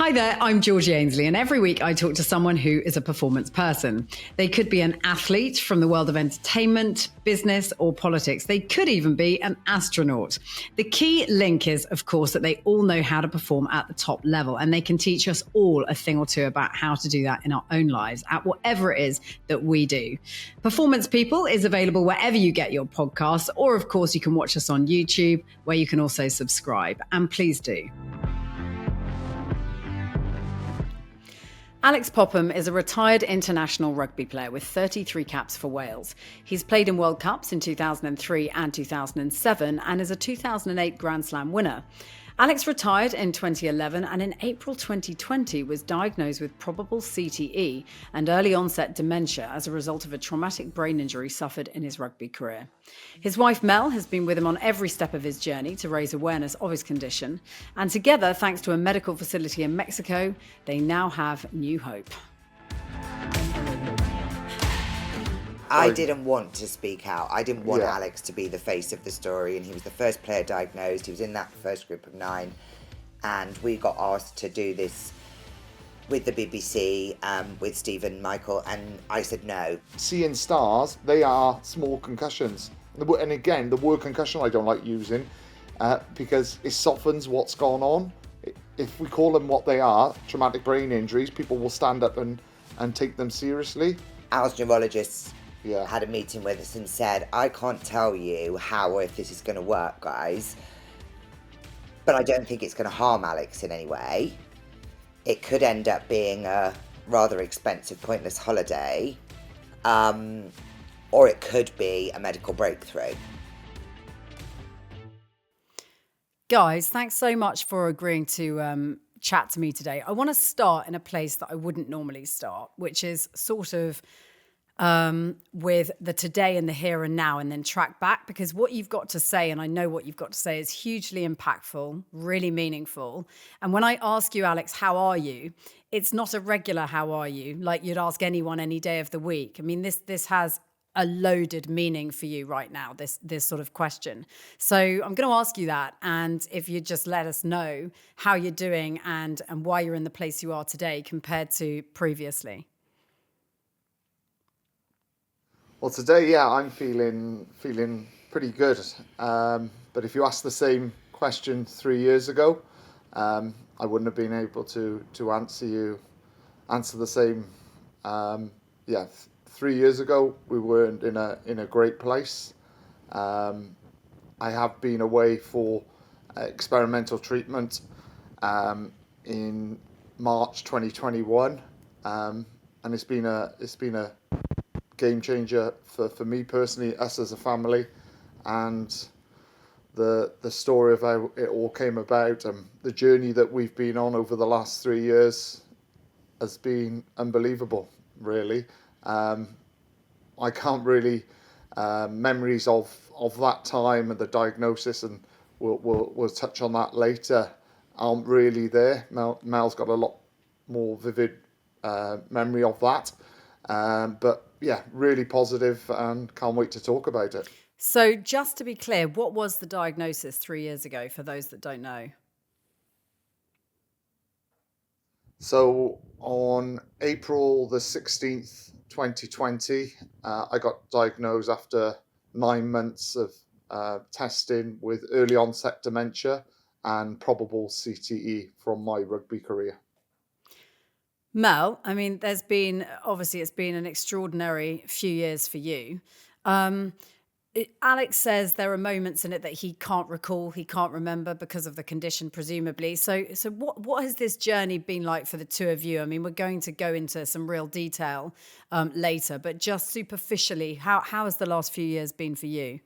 Hi there, I'm Georgie Ainslie, and every week I talk to someone who is a performance person. They could be an athlete from the world of entertainment, business, or politics. They could even be an astronaut. The key link is, of course, that they all know how to perform at the top level, and they can teach us all a thing or two about how to do that in our own lives, at whatever it is that we do. Performance People is available wherever you get your podcasts, or of course, you can watch us on YouTube, where you can also subscribe. And please do. Alix Popham is a retired international rugby player with 33 caps for Wales. He's played in World Cups in 2003 and 2007 and is a 2008 Grand Slam winner. Alix retired in 2011 and in April 2020 was diagnosed with probable CTE and early onset dementia as a result of a traumatic brain injury suffered in his rugby career. His wife Mel has been with him on every step of his journey to raise awareness of his condition, and together, thanks to a medical facility in Mexico, they now have new hope. I didn't want to speak out. I didn't want Alix to be the face of the story, and he was the first player diagnosed. He was in that first group of 9, and we got asked to do this with the BBC, with Stephen Michael, and I said no. Seeing stars, they are small concussions. And again, the word concussion I don't like using because it softens what's gone on. If we call them what they are, traumatic brain injuries, people will stand up and take them seriously. Al's neurologist had a meeting with us and said, I can't tell you how or if this is going to work, guys, but I don't think it's going to harm Alix in any way. It could end up being a rather expensive, pointless holiday, or it could be a medical breakthrough. Guys, thanks so much for agreeing to chat to me today. I want to start in a place that I wouldn't normally start, which is sort of with the today and the here and now, and then track back, because what you've got to say, and I know what you've got to say, is hugely impactful, really meaningful. And when I ask you, Alix, how are you? It's not a regular how are you, like you'd ask anyone any day of the week. I mean, this has a loaded meaning for you right now, this sort of question. So I'm going to ask you that, and if you just let us know how you're doing and why you're in the place you are today compared to previously. Well, today, I'm feeling pretty good. But if you asked the same question 3 years ago, I wouldn't have been able to answer the same. 3 years ago, we weren't in a great place. I have been away for experimental treatment in March 2021, and it's been a game changer for me personally, us as a family, and the story of how it all came about and the journey that we've been on over the last 3 years has been unbelievable, really. I can't really memories of that time and the diagnosis, and we'll touch on that later, aren't really there. Mel's got a lot more vivid memory of that, but really positive and can't wait to talk about it. So just to be clear, what was the diagnosis 3 years ago for those that don't know? So on April the 16th, 2020, I got diagnosed after 9 months of testing with early onset dementia and probable CTE from my rugby career. Mel, I mean, it's been an extraordinary few years for you. Alix says there are moments in it that he can't recall, he can't remember because of the condition, presumably. So what has this journey been like for the two of you? I mean, we're going to go into some real detail later, but just superficially, how has the last few years been for you?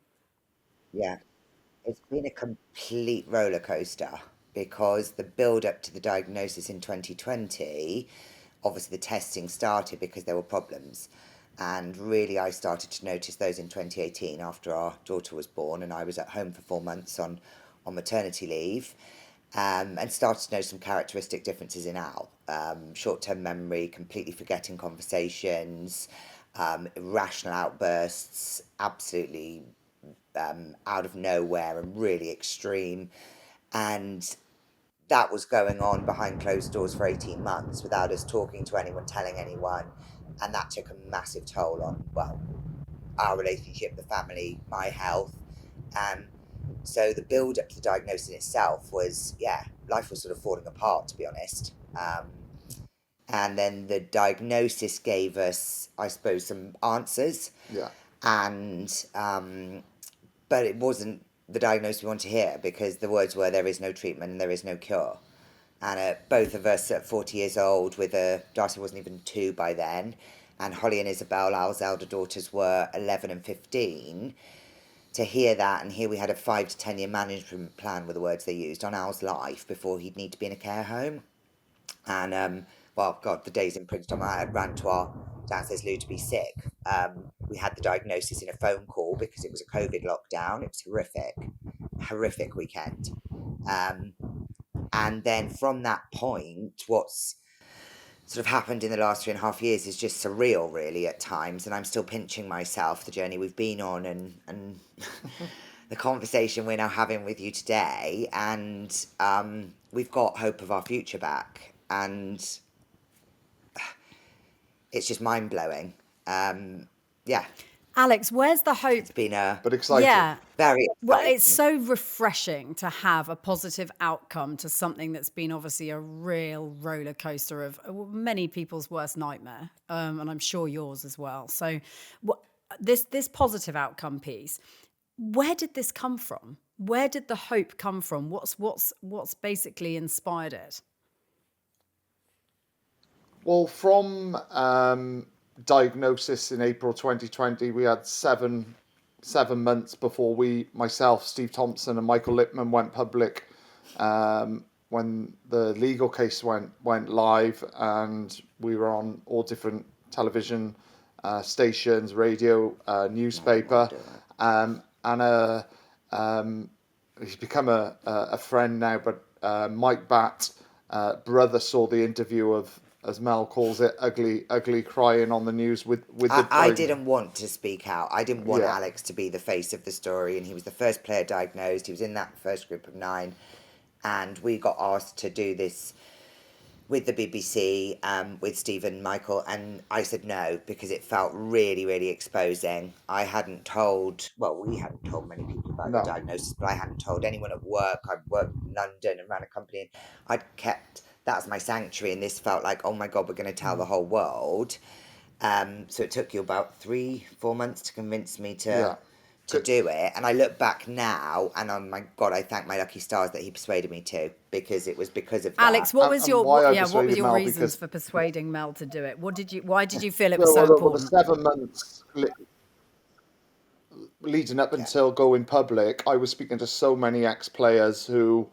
Yeah, it's been a complete roller coaster, because the build up to the diagnosis in 2020, obviously the testing started because there were problems. And really, I started to notice those in 2018 after our daughter was born, and I was at home for 4 months on maternity leave, and started to notice some characteristic differences in Al. Short-term memory, completely forgetting conversations, irrational outbursts, absolutely out of nowhere and really extreme. And that was going on behind closed doors for 18 months without us talking to anyone, telling anyone. And that took a massive toll on, well, our relationship, the family, my health. So the build up to the diagnosis in itself was, life was sort of falling apart, to be honest. And then the diagnosis gave us, I suppose, some answers. Yeah. And, but it wasn't the diagnosis we want to hear, because the words were, there is no treatment and there is no cure. And both of us at 40 years old, with Darcy wasn't even 2 by then, and Holly and Isabel, Al's elder daughters, were 11 and 15. To hear that, and here we had a 5 to 10 year management plan, were the words they used, on Al's life before he'd need to be in a care home. And well, God, the days imprinted on my head. Ran to our downstairs loo to be sick. We had the diagnosis in a phone call because it was a COVID lockdown. It was horrific weekend. And then from that point, what's sort of happened in the last 3.5 years is just surreal, really, at times. And I'm still pinching myself, the journey we've been on, and the conversation we're now having with you today. And we've got hope of our future back. And it's just mind blowing. Yeah. Alex, where's the hope? It's been But exciting. Yeah. very exciting. Well, it's so refreshing to have a positive outcome to something that's been obviously a real roller coaster of many people's worst nightmare, and I'm sure yours as well. So, this positive outcome piece, where did this come from? Where did the hope come from? What's basically inspired it? Well, from diagnosis in April 2020, we had seven months before myself, Steve Thompson, and Michael Lippman went public. When the legal case went live, and we were on all different television stations, radio, newspaper, and he's become a friend now. But Mike Batt, brother, saw the interview of, as Mel calls it, ugly crying on the news with I didn't want to speak out. I didn't want Alex to be the face of the story, and he was the first player diagnosed. He was in that first group of 9, and we got asked to do this with the BBC, with Steve and Michael, and I said no, because it felt really, really exposing. We hadn't told many people about the diagnosis, but I hadn't told anyone at work. I worked in London and ran a company, and I'd kept that was my sanctuary, and this felt like, oh my God, we're going to tell the whole world. So it took you about 3-4 months to convince me to do it. And I look back now, and oh my God, I thank my lucky stars that he persuaded me to, because it was because of that. Alex, what was your reasons for persuading Mel to do it? Why did you feel it was so important? The 7 months leading up until going public, I was speaking to so many ex-players who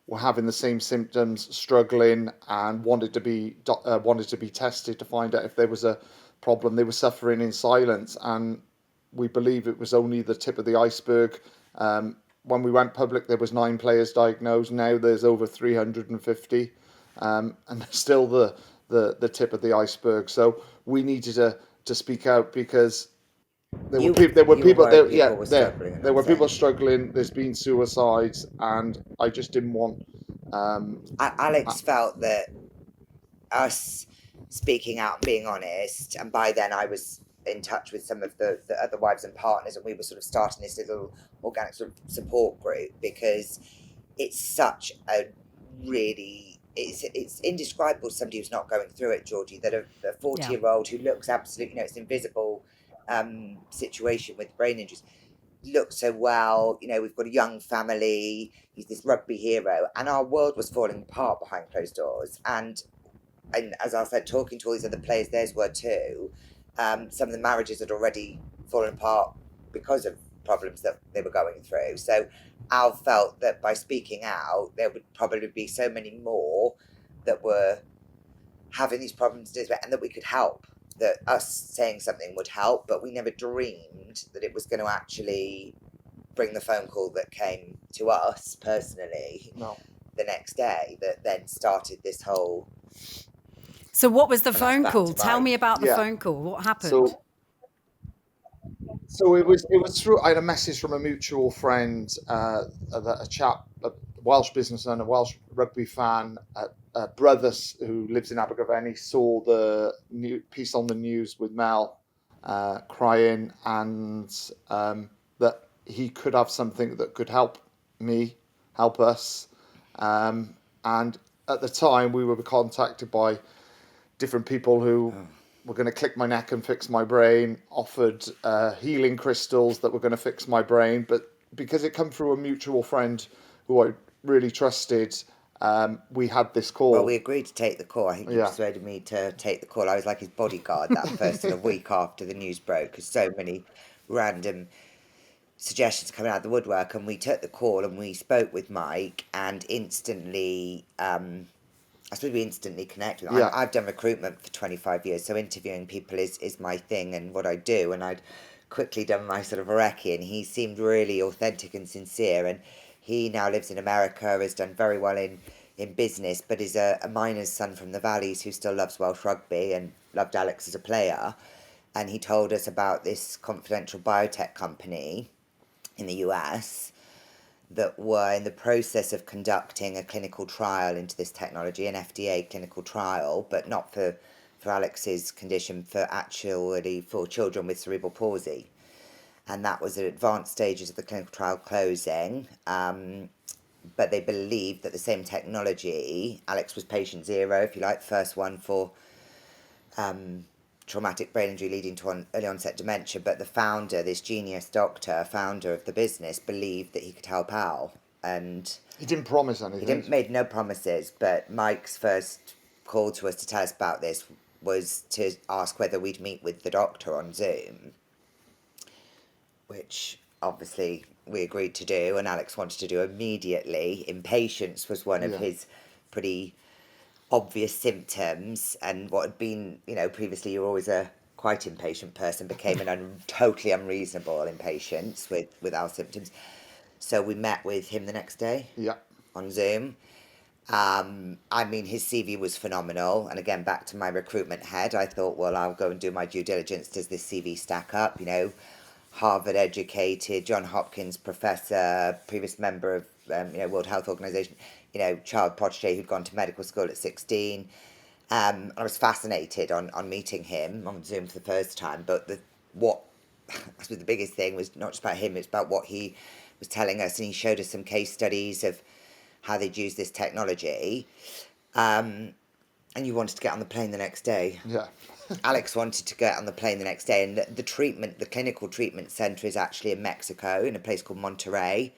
were having the same symptoms, struggling, and wanted to be tested to find out if there was a problem. They were suffering in silence, and we believe it was only the tip of the iceberg. When we went public, there was 9 players diagnosed. Now there's over 350, and still the tip of the iceberg. So we needed to speak out, because there were people struggling. There's been suicides, and I just didn't want. Alex felt that us speaking out and being honest, and by then I was in touch with some of the other wives and partners, and we were sort of starting this little organic sort of support group, because it's such a really, it's indescribable to somebody who's not going through it, Georgie, that a 40-year-old who looks absolutely, it's invisible situation with brain injuries, looks so well, we've got a young family, he's this rugby hero, and our world was falling apart behind closed doors. And as I said, talking to all these other players, theirs were too. Some of the marriages had already fallen apart because of problems that they were going through. So Al felt that by speaking out, there would probably be so many more that were having these problems, and that we could help, that us saying something would help. But we never dreamed that it was going to actually bring the phone call that came to us personally the next day, that then started this whole... So what was the phone call? Tell me about the phone call. What happened? So it was through, I had a message from a mutual friend, a chap Welsh businessman, a Welsh rugby fan, a brother who lives in Abergavenny, saw the piece on the news with Mel crying, and that he could have something that could help me, help us. And at the time, we were contacted by different people who were going to click my neck and fix my brain, offered healing crystals that were going to fix my brain. But because it came through a mutual friend who I really trusted, we had this call. Well, we agreed to take the call. I think you Yeah. persuaded me to take the call. I was like his bodyguard that first sort of week after the news broke, because so many random suggestions coming out of the woodwork. And we took the call and we spoke with Mike, and instantly, I suppose we instantly connected. Yeah. I've done recruitment for 25 years, so interviewing people is my thing and what I do. And I'd quickly done my sort of recce, and he seemed really authentic and sincere. And he now lives in America, has done very well in business, but is a miner's son from the valleys who still loves Welsh rugby and loved Alex as a player. And he told us about this confidential biotech company in the US that were in the process of conducting a clinical trial into this technology, an FDA clinical trial, but not for Alex's condition, for children with cerebral palsy. And that was at advanced stages of the clinical trial closing. But they believed that the same technology, Alex was patient zero, if you like, the first one for traumatic brain injury leading to early onset dementia, but the founder, this genius doctor, founder of the business, believed that he could help Al. And he didn't promise anything. He made no promises, but Mike's first call to us to tell us about this was to ask whether we'd meet with the doctor on Zoom, which obviously we agreed to do, and Alex wanted to do immediately. Impatience was one of his pretty obvious symptoms, and what had been, previously you were always a quite impatient person became an totally unreasonable impatience with our symptoms. So we met with him the next day on Zoom. His CV was phenomenal, and again, back to my recruitment head, I thought, well, I'll go and do my due diligence. Does this CV stack up? Harvard educated, John Hopkins professor, previous member of World Health Organization, child protege who'd gone to medical school at 16. I was fascinated on meeting him on Zoom for the first time. But I suppose the biggest thing was not just about him; it's about what he was telling us, and he showed us some case studies of how they'd use this technology. And you wanted to get on the plane the next day. Yeah. Alex wanted to get on the plane the next day, and the clinical treatment center is actually in Mexico, in a place called Monterrey.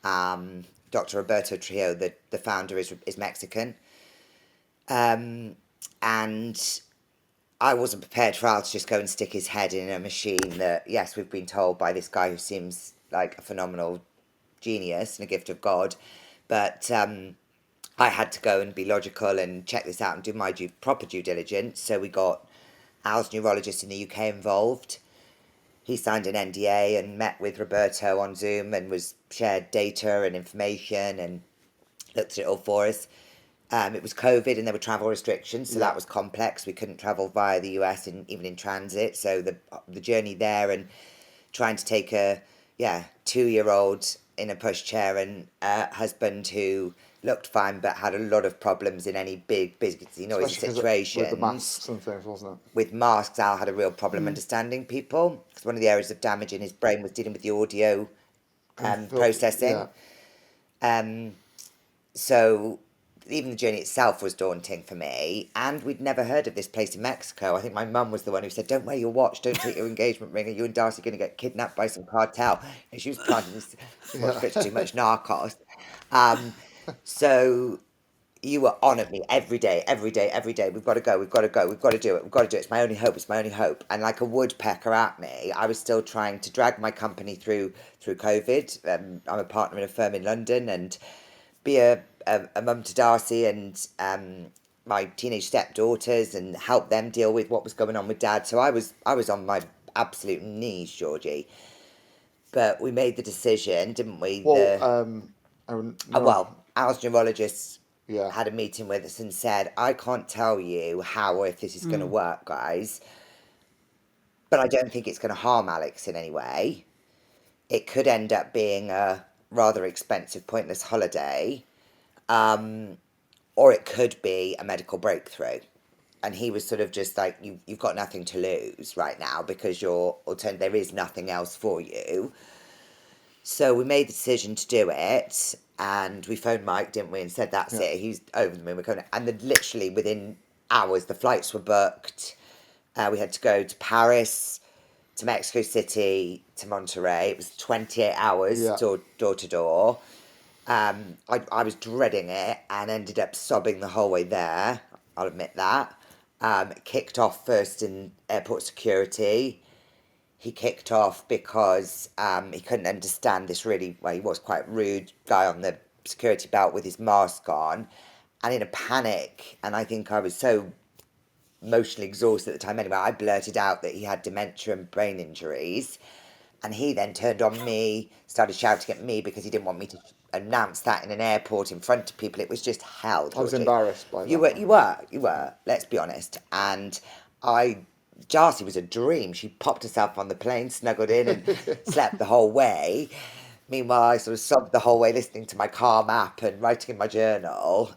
Dr. Roberto Trio, the founder, is Mexican. And I wasn't prepared for Al to just go and stick his head in a machine that, yes, we've been told by this guy who seems like a phenomenal genius and a gift of God, but I had to go and be logical and check this out and do my proper due diligence. So we got Al's neurologist in the UK involved. He signed an NDA and met with Roberto on Zoom and shared data and information and looked at it all for us. It was COVID and there were travel restrictions, so that was complex. We couldn't travel via the US even in transit. So the journey there and trying to take a 2-year-old in a pushchair and a husband who looked fine but had a lot of problems in any big, busy, noisy situations. With the masks and things, wasn't it? With masks, Al had a real problem understanding people, because one of the areas of damage in his brain was dealing with the audio processing. So even the journey itself was daunting for me, and we'd never heard of this place in Mexico. I think my mum was the one who said, "Don't wear your watch, don't take your engagement ring, or you and Darcy are going to get kidnapped by some cartel." And she was planting this too much narcos. So you were on at me every day. We've got to go, we've got to go, we've got to do it, It's my only hope. And like a woodpecker at me, I was still trying to drag my company through COVID. I'm a partner in a firm in London, and be a mum to Darcy and my teenage stepdaughters, and help them deal with what was going on with Dad. So I was on my absolute knees, Georgie. But we made the decision, didn't we? Al's neurologist had a meeting with us and said, "I can't tell you how or if this is going to work, guys, but I don't think it's going to harm Alex in any way. It could end up being a rather expensive, pointless holiday, or it could be a medical breakthrough. And he was sort of just like, you've got nothing to lose right now because there is nothing else for you. So we made the decision to do it, and we phoned Mike, didn't we, and said, that's it, he's over the moon, we're going. And then literally within hours, the flights were booked. We had to go to Paris, to Mexico City, to Monterey. It was 28 hours door to door. I was dreading it and ended up sobbing the whole way there. I'll admit that. Kicked off first in airport security. He kicked off because he couldn't understand this really, well, he was quite rude guy on the security belt with his mask on. And in a panic, and I think I was so emotionally exhausted at the time anyway, I blurted out that he had dementia and brain injuries. And he then turned on me, started shouting at me because he didn't want me to announce that in an airport in front of people. It was just hell. I was embarrassed by that. You were. Let's be honest. And Darcy was a dream. She popped herself on the plane, snuggled in, and slept the whole way. Meanwhile, I sort of sobbed the whole way listening to my Calm app and writing in my journal.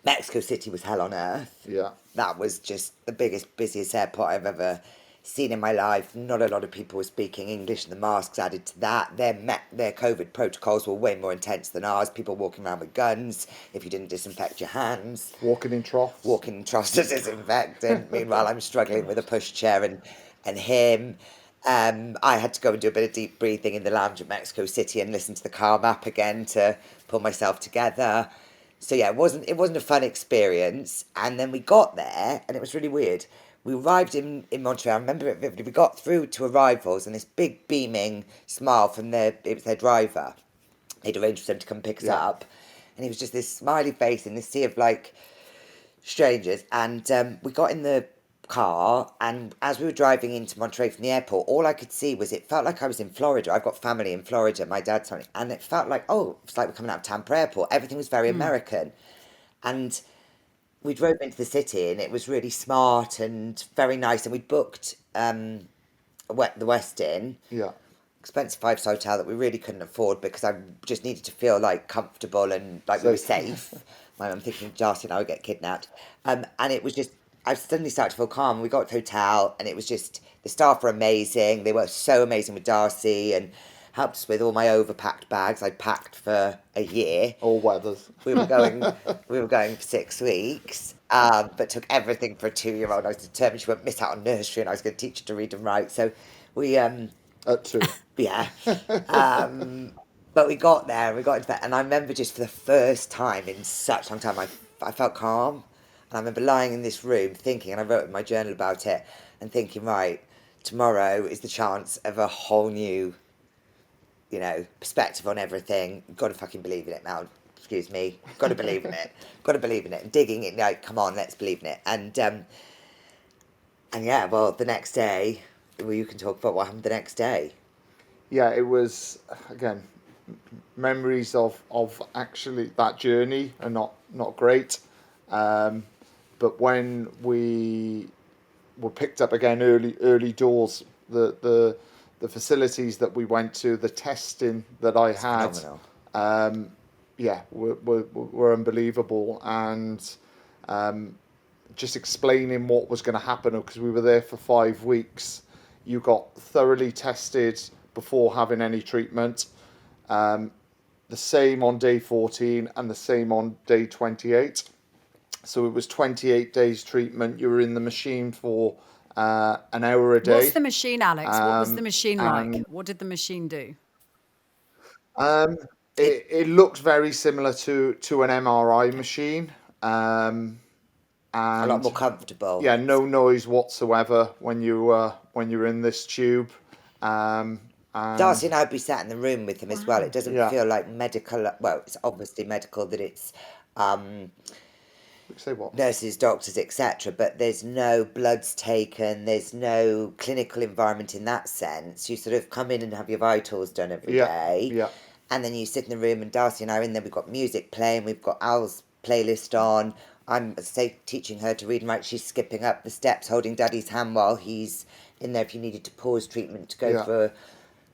Mexico City was hell on earth. Yeah. That was just the biggest, busiest airport I've ever seen in my life. Not a lot of people were speaking English, and the masks added to that. Their COVID protocols were way more intense than ours. People walking around with guns if you didn't disinfect your hands. Walking in troughs To disinfect. And meanwhile, I'm struggling with a pushchair and him. I had to go and do a bit of deep breathing in the lounge at Mexico City and listen to the Calm app again to pull myself together. So yeah, it wasn't a fun experience. And then we got there, and it was really weird. We arrived in Montreal. I remember it vividly. We got through to arrivals, and this big beaming smile from it was their driver. They'd arranged for them to come pick us up, and he was just this smiley face in this sea of like strangers. And we got in the car, and as we were driving into Monterey from the airport, all I could see was it felt like I was in Florida. I've got family in Florida, my dad's family, and it felt like, it's like we're coming out of Tampa Airport. Everything was very American. And we drove into the city, and it was really smart and very nice, and we booked the Westin. Yeah. Expensive 5-star hotel that we really couldn't afford because I just needed to feel like comfortable and like we were safe. I'm thinking Darcy and I would get kidnapped. And it was just, I suddenly started to feel calm. We got to the hotel, and it was just, the staff were amazing. They were so amazing with Darcy and helped us with all my overpacked bags. I'd packed for a year. All weathers. We were going for 6 weeks, but took everything for a 2-year-old. I was determined she wouldn't miss out on nursery, and I was going to teach her to read and write. So we At 2. yeah. But we got there, and we got into bed, and I remember just for the first time in such a long time, I felt calm. And I remember lying in this room thinking, and I wrote in my journal about it, and thinking, right, tomorrow is the chance of a whole new, perspective on everything. Got to fucking believe in it now. Excuse me. Got to believe in it. Got to believe in it. And digging it, like, come on, let's believe in it. And yeah, well, the next day, you can talk about what happened the next day. Yeah, it was, again, memories of actually that journey are not great. But when we were picked up again early doors, the facilities that we went to, the testing that I had, were unbelievable. And just explaining what was going to happen, because we were there for 5 weeks. You got thoroughly tested before having any treatment. The same on day 14 and the same on day 28. So it was 28 days treatment. You were in the machine for an hour a day. What's the machine, Alex? What was the machine like? What did the machine do? It looked very similar to an MRI machine. And a lot more comfortable. Yeah, no noise whatsoever when you're in this tube. Darcy and I would be sat in the room with him as well. It doesn't feel like medical. Well, it's obviously medical that it's say what? Nurses, doctors, etc. But there's no bloods taken. There's no clinical environment in that sense. You sort of come in and have your vitals done every day. Yeah. And then you sit in the room, and Darcy and I are in there. We've got music playing. We've got Al's playlist on. I'm, teaching her to read and write. She's skipping up the steps, holding Daddy's hand while he's in there. If you needed to pause treatment to go for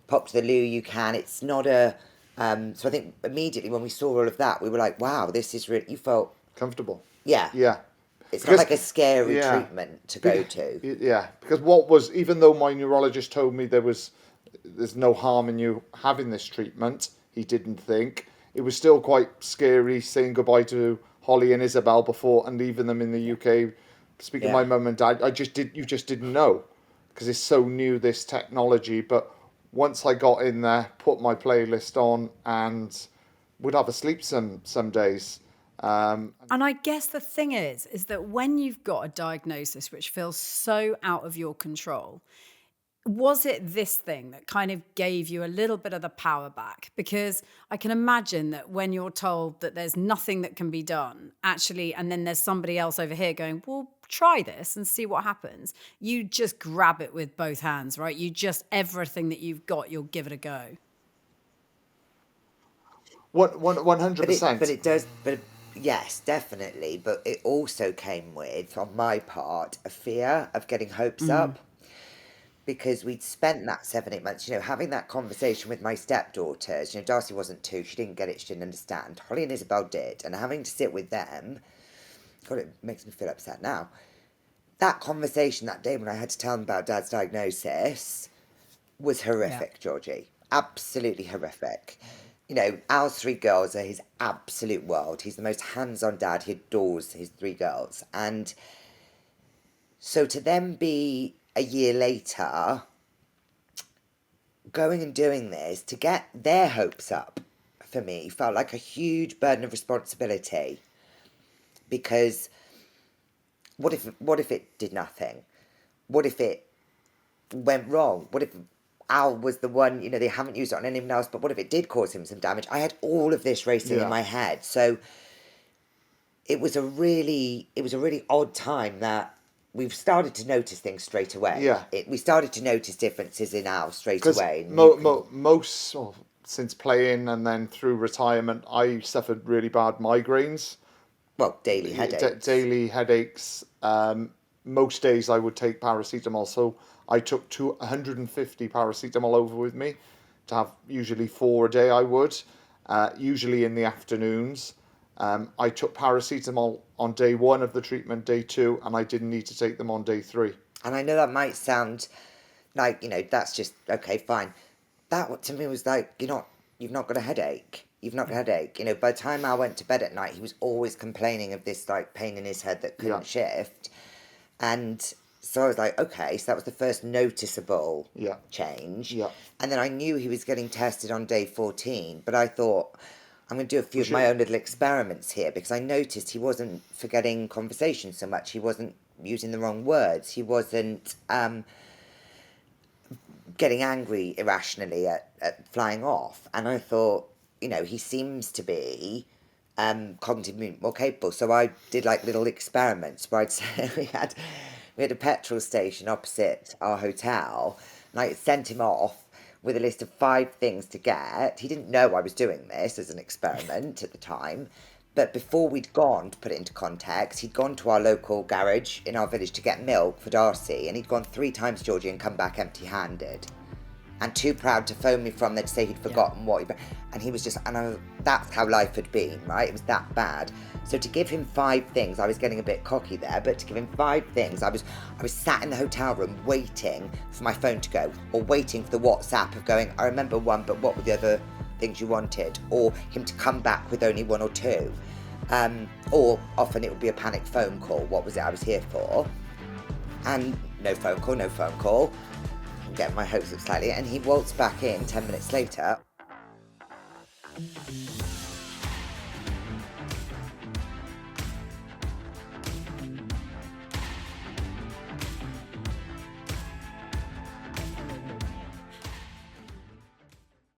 pop to the loo, you can. It's not a So I think immediately when we saw all of that, we were like, wow, this is really, you felt, Comfortable. yeah, Yeah. it's not Because like a scary yeah, treatment to go to. yeah. Because what was, even though my neurologist told me there's no harm in you having this treatment, he didn't think it was still quite scary saying goodbye to Holly and Isabel before and leaving them in the UK. Speaking of Yeah. my mum and dad, you just didn't know because it's so new, this technology. But once I got in there, put my playlist on, and would have a sleep some days. And I guess the thing is that when you've got a diagnosis which feels so out of your control, was it this thing that kind of gave you a little bit of the power back? Because I can imagine that when you're told that there's nothing that can be done, actually, and then there's somebody else over here going, well, try this and see what happens. You just grab it with both hands, right? You just, everything that you've got, you'll give it a go. Hundred percent. Yes, definitely. But it also came with, on my part, a fear of getting hopes up. Because we'd spent that 7, 8 months, having that conversation with my stepdaughters. Darcy wasn't 2, she didn't get it, she didn't understand. Holly and Isabel did, and having to sit with them, God, it makes me feel upset now. That conversation that day when I had to tell them about Dad's diagnosis was horrific, Georgie. Absolutely horrific. Al's 3 girls are his absolute world. He's the most hands-on dad. He adores his 3 girls. And so to them be a year later going and doing this to get their hopes up for me felt like a huge burden of responsibility, because what if it did nothing? What if it went wrong? What if Al was the one, they haven't used it on anyone else, but what if it did cause him some damage? I had all of this racing in my head. So it was a really odd time that we've started to notice things straight away. Yeah. We started to notice differences in Al straight Because away. most since playing and then through retirement, I suffered really bad migraines. Well, daily headaches. Daily headaches. Most days I would take paracetamol, so I took 150 paracetamol over with me to have usually 4 a day. I would, usually in the afternoons. I took paracetamol on day 1 of the treatment, day 2, and I didn't need to take them on day 3. And I know that might sound like, that's just, okay, fine. That to me was like, you've not got a headache. You've not got a headache. By the time I went to bed at night, he was always complaining of this like pain in his head that couldn't shift. And so I was like, okay, so that was the first noticeable change. Yeah. And then I knew he was getting tested on day 14, but I thought, I'm going to do a few of my own little experiments here, because I noticed he wasn't forgetting conversation so much. He wasn't using the wrong words. He wasn't getting angry irrationally at flying off. And I thought, he seems to be cognitively more capable. So I did like little experiments where I'd say we had a petrol station opposite our hotel, and I sent him off with a list of 5 things to get. He didn't know I was doing this as an experiment at the time. But before we'd gone, to put it into context, he'd gone to our local garage in our village to get milk for Darcy, and he'd gone 3 times, Georgie, and come back empty-handed. And too proud to phone me from there to say he'd forgotten what he'd... And he was just... And that's how life had been, right? It was that bad. So to give him 5 things, I was getting a bit cocky there, but to give him 5 things, I was sat in the hotel room waiting for my phone to go, or waiting for the WhatsApp of going, I remember 1, but what were the other things you wanted? Or him to come back with only 1 or 2. Or often it would be a panic phone call. What was it I was here for? And no phone call. I'm getting my hopes up slightly. And he waltzed back in 10 minutes later.